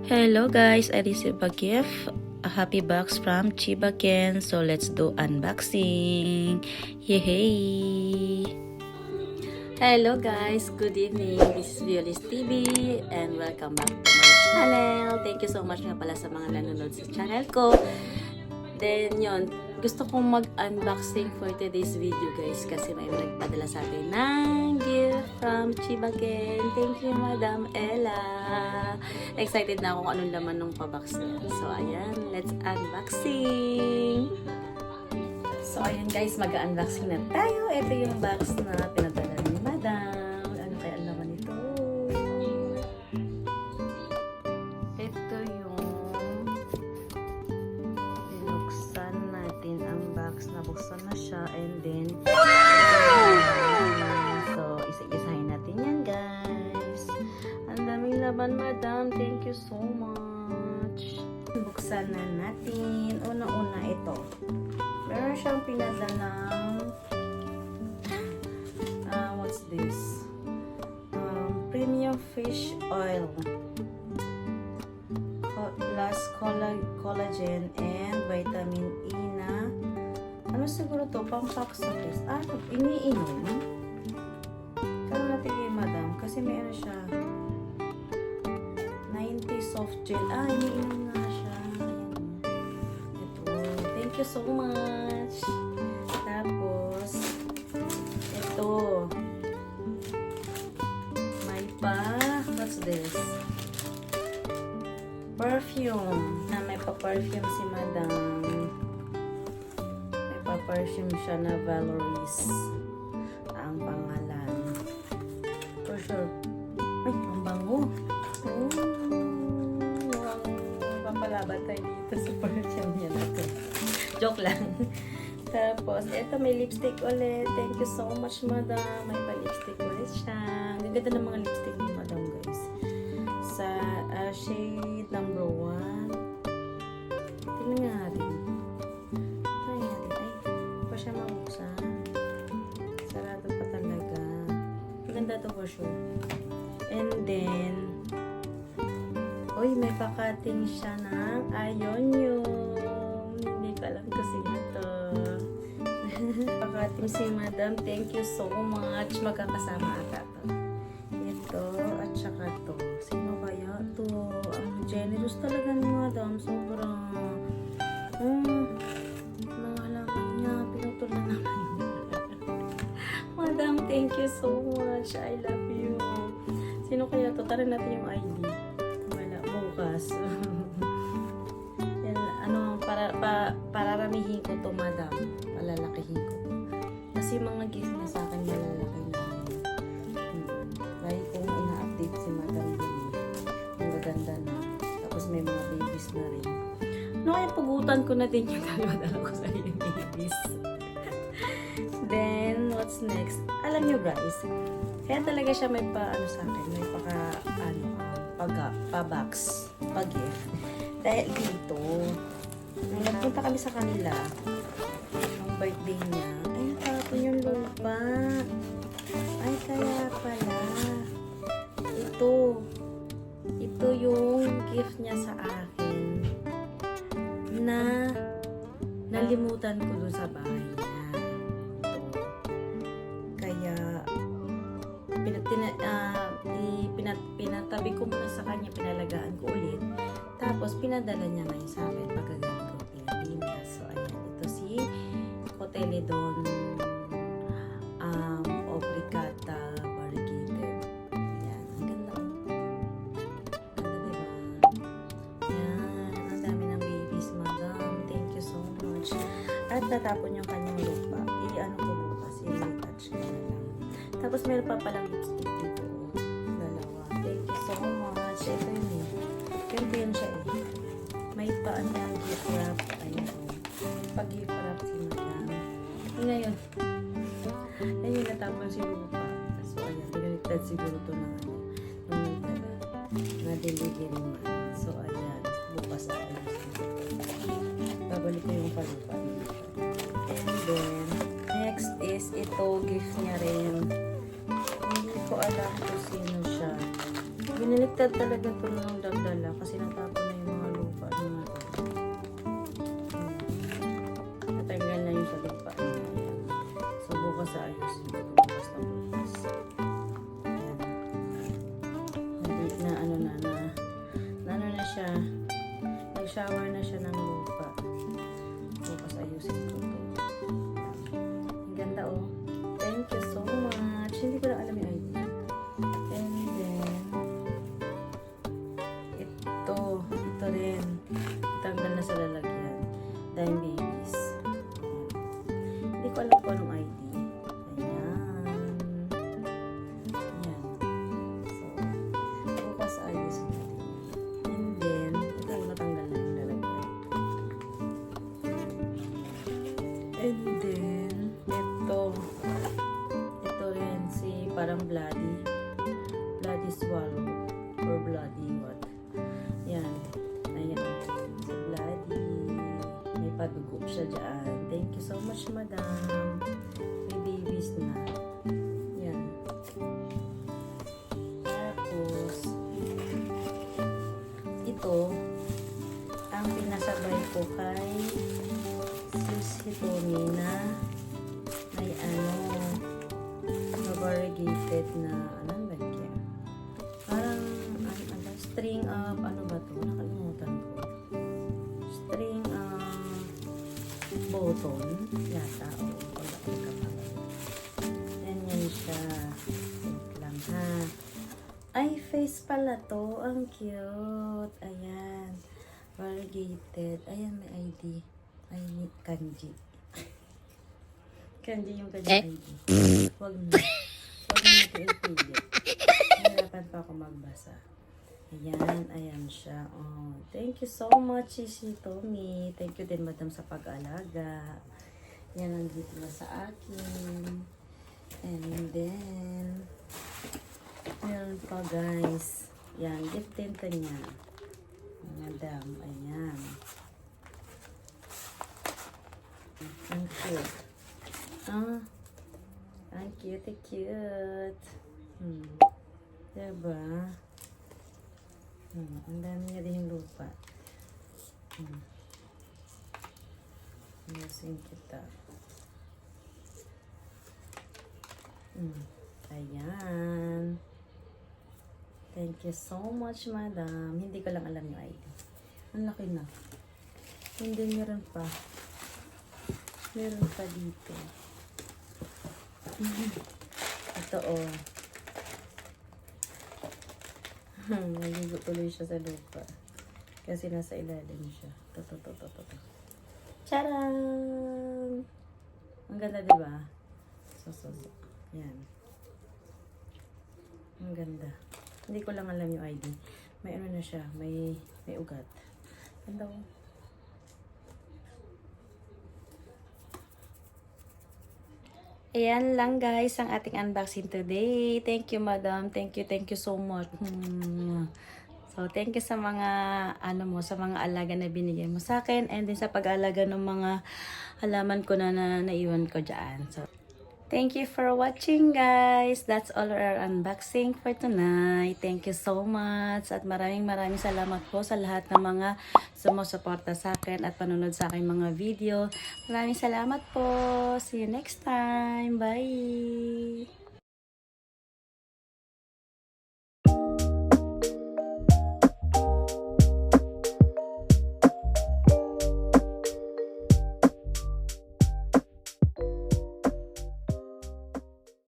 Hello guys, I received a gift, a happy box from Chibaken. So let's do unboxing. Yay! Hello guys, good evening. This is Violis TV and welcome back to my channel. Thank you so much nga pala sa mga nanonood sa channel ko. Then yun, gusto kong mag-unboxing for today's video guys kasi may nagpadala sa atin ng gift from Chibaken. Thank you Madam Ella. Excited na ako kung anong laman ng pabox niya. So ayan, let's unboxing. So ayan guys, mag-unboxing na tayo. Ito yung box na pinadala ni Madam. Ano kaya ang laman nito? Ito yung binuksan natin ang box. Nabuksan na siya and then so isa-isahin natin yan guys. Ang daming laman Madam. Thank you so much. Buksan na natin. Una-una ito. Meron siyang pinadalang what's this? Premium fish oil. Plus collagen and vitamin E na ano siguro to? Pang-paksakis. Iniinom? Kaya natin kay Madam kasi may ano siya 90 soft gel. Iniinom na siya. Ito. Thank you so much. Tapos ito. May what's this? Perfume. May pa-perfume si Madam. May pa-perfume siya na Valoris. Ang pangalan. For sure. Ay, ang bango. Papalaban tayo dito sa perfume niya natin. Joke lang. Tapos, eto may lipstick ulit. Thank you so much, Madam. May pa-lipstick ulit siya. Ang ganda ng mga lipstick ni Madam, guys. Sa shade number 1. Tingnan nga natin. Try natin. Ay, pa siya mabuksan. Sarado pa talaga. Maganda to for sure. And then, may pakating siya ng ayonyum. Hindi ko alam kasi ito. Pakating si Madam. Thank you so much. Magkakasama ata to. Ito at saka to. Sino kaya to? Ang generous talaga ni Madam. Sobrang mga halaman niya. Pinutulan naman niya. Madam, thank you so much. I love you. Sino kaya to? Tara natin yung ID. Bukas. Yan, pararamihin ko to Madam. Palalakihin ko. Kasi mga gift na sa akin malalaki na. Lagi kong ina-update si Madam din. Ang gaganda na. Tapos may mga babies na rin. Kaya pugutan ko na din yung dala ko sa yung babies. Then, what's next? Alam nyo guys, kaya talaga siya may sa akin. May pa-box, pa-gift. Dahil dito, nung nagpunta kami sa kanila, yung birthday niya, ay natapon yung lupa. Ay, kaya pala. Ito yung gift niya sa akin na nalimutan ko dun sa bahay niya. Kaya, pinatabi ko muna sa kanya, pinalagaan ko ulit. Tapos, pinadala niya ngayon sa akin pagkagaling ko Pilipinas. So, ayan. Ito si Cotyledon Obrigata Variegated. Ayan. Ang ganda. Ganda, diba? Ayan. Ang dami ng babies, Madam. Thank you so much. At tatapon yung kanyang lupa. I-ano ko bukas. I-touch ko na lang. Tapos, meron pa palang lipstick dito. Thank you so much. Ito yun. Ganito yun siya eh. May paan niya ang gift wrap. Ayan. Pag-gift wrap si Madam. Ngayon. Ayun yung natapon si lupa. So ayan. Pinaliktad siguro ito na na-delivery man. So ayan. Bukas ako. Babalik ko yung palupa. And then, next is ito. Gift niya rin. Hindi ko alam kung sino siya. Biniliktad talaga ito ng dagdala kasi natapon na yung mga lupa niya. Natanggal na yung sa lupa niya. So, bukas sa ayusin ko. Bukas na bukas. Ayan. Hindi na ano na siya. Nag-shower na siya ng lupa. Bukas ayusin ko ito. Ang ganda oh. Thank you so much. Hindi ko lang alam yung ID. And then, ito rin. Tanggal na sa lalagyan. Dime Babies. Ayan. Hindi ko alam kung anong ID. Ayan. Ayan. So, bukas ayos natin. And then, ito ang natanggal na yung lalagyan. And then, ito rin si parang bloody swallow or bloody what. Yan. Ayan. Si bloody. May padugo siya dyan. Thank you so much, madam. May babies na. Yan. Tapos, ito, ang pinasabay ko kay Sis Hitomi na may variegated na anong lagyan. Parang string of ano ba to? Nakalimutan ko. String of button yata o wala ko kapag. Ganyan siya. Wait lang ha. Ay, face pala to. Ang cute. Ayan. Variegated. Ayan, may ID. Ay, kanji. Kanji yung kanji ID. Huwag na. Huwag na natin ipilit. Nahirapan pa ako magbasa. Ayan siya. Oh, thank you so much, Sis Hitomi. Thank you din, madam, sa pag-alaga. Yan, nandito na sa akin. And then, meron pa, guys. Yan, gift tinta niya. Madam, ayan. Ang cute. Ang cute. Diba? Ang dami niya din yung lupa. Ayusin kita. Ayan. Thank you so much, madam. Hindi ko lang alam yung ID. Ang laki na. Hindi, meron pa. Meron pa dito. Ito oh. Naligo tuloy siya sa lupa. Kasi nasa ilalim siya. Toto. Charan! Ang ganda, diba? So. Yan. Ang ganda. Hindi ko lang alam yung ID. May ano na siya. May ugat. Ganda ko. Ayan lang guys ang ating unboxing today. Thank you, madam. Thank you so much. So, thank you sa mga sa mga alaga na binigay mo sa akin and din sa pag-alaga ng mga halaman ko na naiwan ko dyan. So, thank you for watching, guys. That's all our unboxing for tonight. Thank you so much at maraming salamat po sa lahat ng mga sumusuporta sa akin at panunod sa aking mga video. Maraming salamat po. See you next time. Bye!